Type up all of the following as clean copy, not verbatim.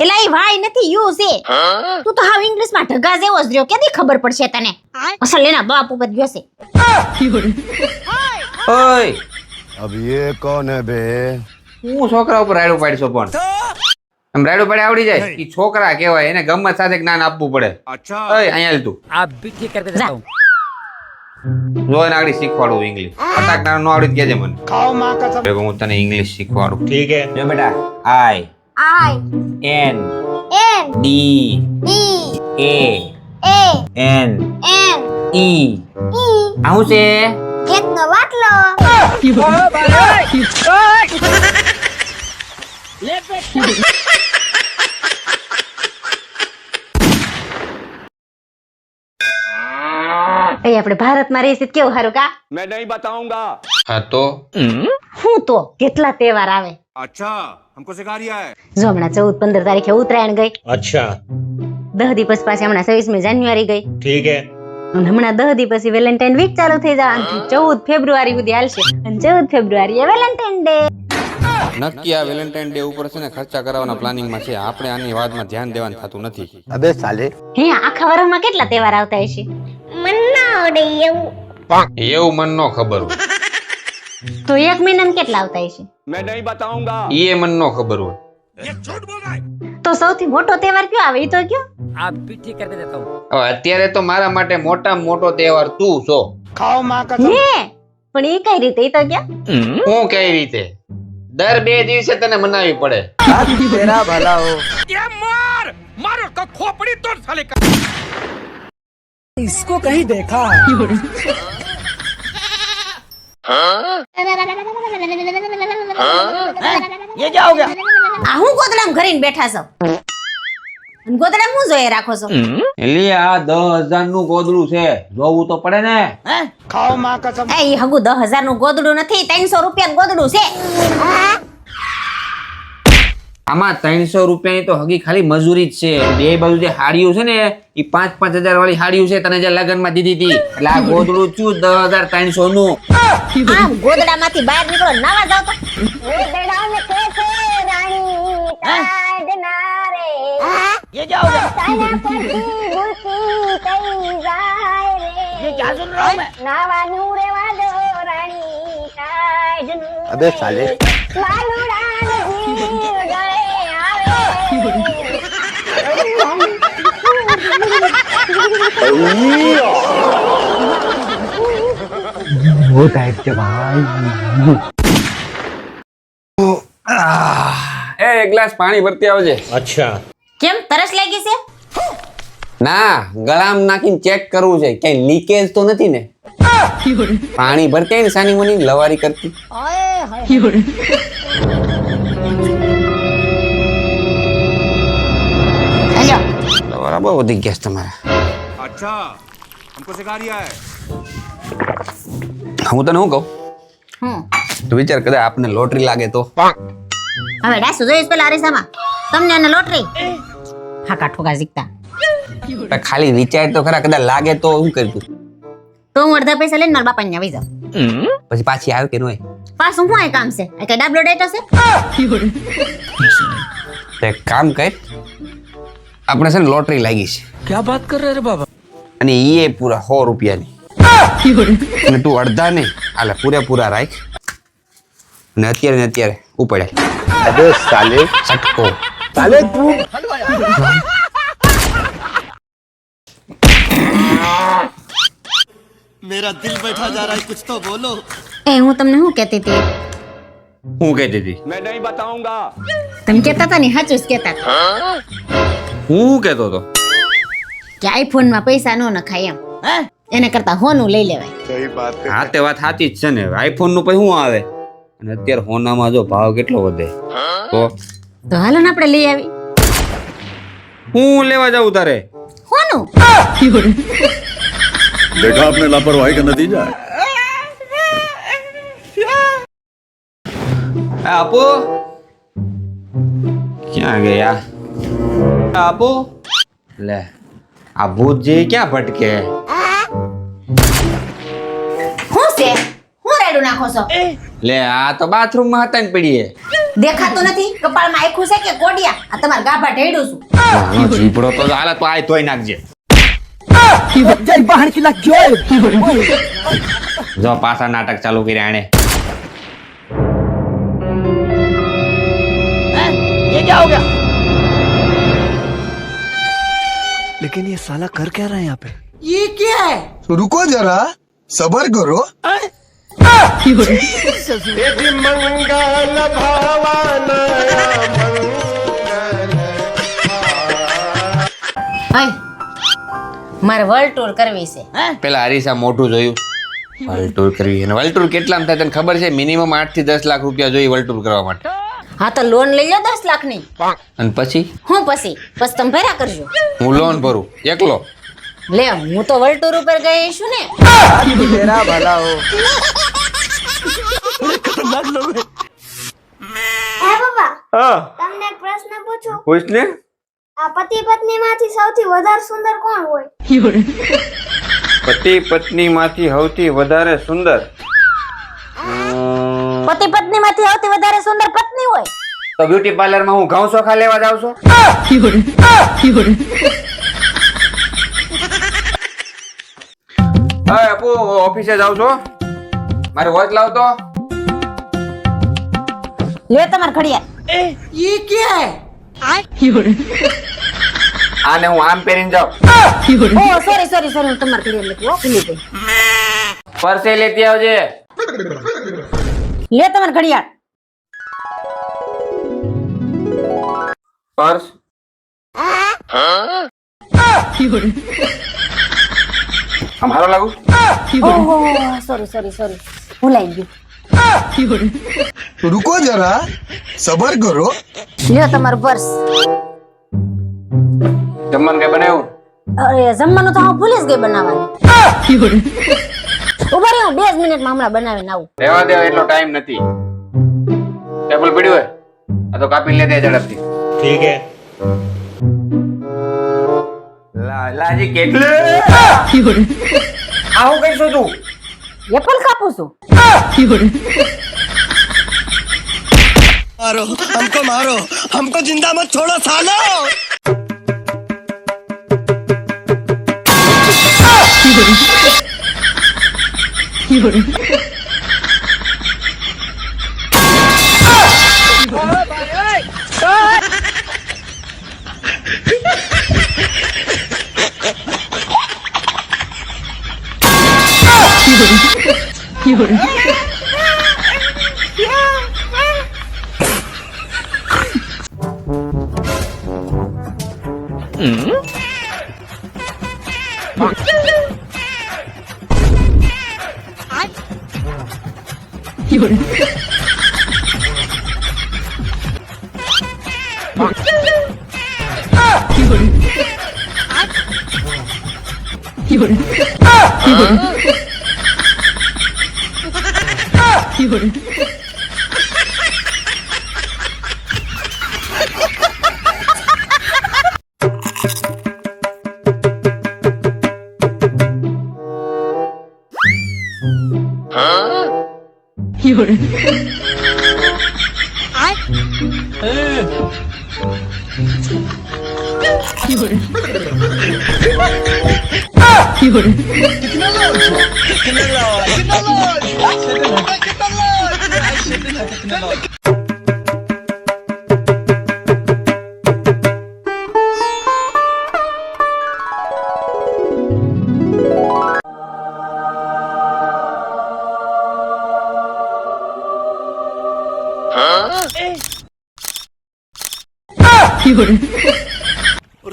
એલા એ વાય નથી યુ છે તું તો હાવ ઇંગ્લિશ માં ઢગા જેવો જ રહ્યો કેદી ખબર પડશે તને અસલ એના બાપ ઉપર ગયો છે ઓય अब ये कौन है बे? હું છોકરા ઉપર રાયડું પાડશો પણ એમ રાયડું પાડી આવડી જાય ઈ છોકરા કહેવાય એને ગમત સાથે જ્ઞાન આપવું પડે અચ્છા ઓય અહીંયા લે તું आप भी ठीक करके देता हूँ જો એને આગળ શીખવાડું ઇંગ્લિશ ફટાક ના નો આવડી કેજે મને ખાઓ માં કસમ હું તને ઇંગ્લિશ શીખવાડું ઠીક હે જો બેટા I N D A N E આવું છે એકનો વાટલો એ આપણે ભારતમાં રહીએ છીએ કેવું સારું કા मैं नहीं बताऊंगा। હા તો હું તો કેટલા તહેવાર આવે अच्छा हमको सिखा रिया है। જો હમણાં 14-15 તારીખે ઉત્તરાયણ ગઈ अच्छा 10 દિવસ પછી હમણાં 26મી જાન્યુઆરી ગઈ ठीक है અને હમણાં 10 દિવસ પછી વેલેન્ટાઇન વીક ચાલુ થઈ જાય 14 ફેબ્રુઆરી સુધી હાલશે અને 14 ફેબ્રુઆરી વેલેન્ટાઇન ડે નક્કી આ વેલેન્ટાઇન ડે ઉપર છે ને ખર્ચા કરાવવાના પ્લાનિંગમાં છે આપણે આની વાતમાં ધ્યાન દેવાનું થતું નથી अबे साले હે આખા વર્ષમાં કેટલા તહેવાર આવતા હશે એવું મન નો ખબર હોય તો એક મહિનામાં કેટલા આવતા હશે मैं नहीं बताऊंगा। ઈ મન નો ખબર હોય તો સૌથી મોટો તહેવાર કયો આવે ઈ તો કયો आप भी ठीक करके देता हूँ હવે અત્યારે તો મારા માટે મોટામાં મોટો તહેવાર તું છો હે પણ ઈ કઈ રીતે ઈ તો કયો હું કઈ રીતે દર 2 દિવસે તને મનાવી પડે तेरा भला हो। इसको कहीं देखा ये क्या हो गया આ હું ગોદડામાં ઘરીને બેઠા છો અને ગોદડામાં હું જોઈએ રાખો છો એલી આ 10,000 નું ગોદડું છે જોવું તો પડે ને એ ઈ હગુ 10,000 નું ગોદડું નથી 300 રૂપિયા ગોદડું છે આમાં 300 રૂપિયાની તો હગી ખાલી મજૂરી જ છે બે બાજુ જે હાડીઓ છે ને ઈ 5,000 વાળી હાડીઓ છે તને જે લગનમાં દીધી હતી એટલે આ ગોદડું છું 10,300 નું આ ગોદડામાંથી બહાર નીકળો નાવા જાવ તો ये क्या हो गया ये क्या सुन रहा हूँ मैं अबे साले એ એક ગ્લાસ પાણી ભરતી આવજે अच्छा કેમ તરસ લાગી છે ના ગળામાં નાખીને ચેક કરવું છે ક્યાંય લીકેજ તો નથી ને પાણી ભરતી આવીને સાની મની લવારી કરતી હેલો લવારા બહુ વધી ગયા છે તમારા अच्छा हमको सिखा रिया है। હું તને શું કહું હું તું વિચાર કદાચ આપને લોટરી લાગે તો હવે ડાસુ જોઈશ પેલા અરીસામાં તમને અને લોટરી હાકા ઠોકા શીખતા ખાલી વિચાર તો ખરા કદાચ લાગે તો શું કરતું તો હું અડધા પૈસા લઈને મારા બાપાને આવી જાઉં પછી પાછી આવે કે ન હોય પાછું હું આ કામ છે આ કઈ ડાબલો ડેટો છે તો એક કામ કર આપણે છે ને લોટરી લાગી છે क्या बात कर रहे रे बाबा અને એ પૂરા 100 રૂપિયાની અને તું અડધા નહીં આલે પૂરેપૂરા રાખ અને અત્યારે ને અત્યારે ઉપાડ્યા अबे साले સટકો साले तू मेरा दिल बैठा जा रहा है कुछ तो बोलो। એ હું તમને શું કહેતી હતી હું કહેતી હતી मैं नहीं बताऊंगा। તમે કહેતા હતા ને સાચું જ કહેતા હતા હું કહેતો હતો કે આઈફોન માં પૈસા નો નખાય એમ એને કરતા હોનું લઈ લેવાય सही बात है। હા તે વાત સાચી જ છે ને આઈફોન નું પછી શું આવે અને અત્યારે હોનામાં જો ભાવ કેટલો વધે તો હાલો ને આપણે લઈ આવી હું લેવા જાઉં તારે હોનું देखा आपने लापरवाही का नतीजा है। આપો ક્યાં ગયા આપો લે આ ભૂત જે ક્યાં ભટકે હું છે હું રેડું નાખો છો લે આ તો બાથરૂમ માં હતા ને પડીએ દેખાતું નથી કપાળમાં આખું છે કે કોડિયા આ તમારા ગાભા ઢેડું છું જીભડો તો હાલત તો આય તોય નાખજે જો પાછા નાટક ચાલુ કર્યા આણે ये क्या हो गया? लेकिन ये साला कर क्या रहा है यहाँ पे? तो रुको जरा सबर करो હઈ મારે વર્લ્ડ ટૂર કરવી છે પેલા હરીસા મોઢું જોયું વર્લ્ડ ટૂર કરવી અને વર્લ્ડ ટૂર કેટલામાં થાય તને ખબર છે મિનિમમ 8 થી 10 લાખ રૂપિયા જોઈએ વર્લ્ડ ટૂર કરવા માટે હા તો લોન લઈ લો 10 લાખની અને પછી હું પછી તમે ભર્યા કરજો હું લોન ભરું એકલો લે હું તો વર્લ્ડ ટૂર ઉપર ગઈ છું ને હે બાબા તમને એક પ્રશ્ન પૂછું પૂછ ને આ પતિ પત્ની માંથી સૌથી વધારે સુંદર કોણ હોય પતિ પત્ની માંથી સૌથી વધારે સુંદર પતિ પત્ની માંથી સૌથી વધારે સુંદર પત્ની હોય તો બ્યુટી પાર્લર માં હું ઘઉં ચોખા લેવા જાવ છો હા આપુ ઓફિસે જાવ છો મારે વોચ લાવતો લે તમાર ઘડિયાળ આને હું આમ પહેરીને જાઉં ઓ સોરી હું તમાર ઘડિયાળ લેતી હો ભૂલી ગઈ પરસે લેતી આવજે લે તમાર ઘડિયાળ પર્સ અમારો લાગુ ઓહો સોરી ભૂલાઈ ગયું तो रुको जरा सबर करो લ્યો તમારું પર્સ જમવાનું કઈ બનાવ્યું અરે જમવાનું તો હું ભૂલી જ ગઈ બનાવવાનું ઉભા રહ્યો 2 મિનિટમાં હમણાં બનાવીને આવું રહેવા દે એટલો ટાઈમ નથી ટેબલ પડ્યું હોય આ તો કાપી લે દે ઝડપથી ઠીક હે લાજી કેટલે આવું કઈશું તું એપલ કાપું છું मारो हमको जिंदा मत छोड़ो सालो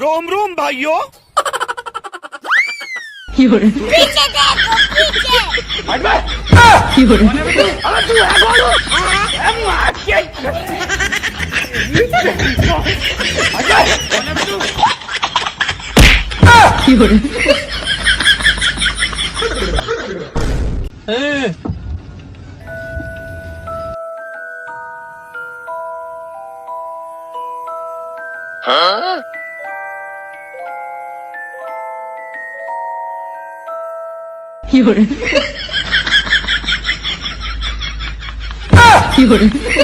रोम रोम भाइयों पीछे देखो पीछे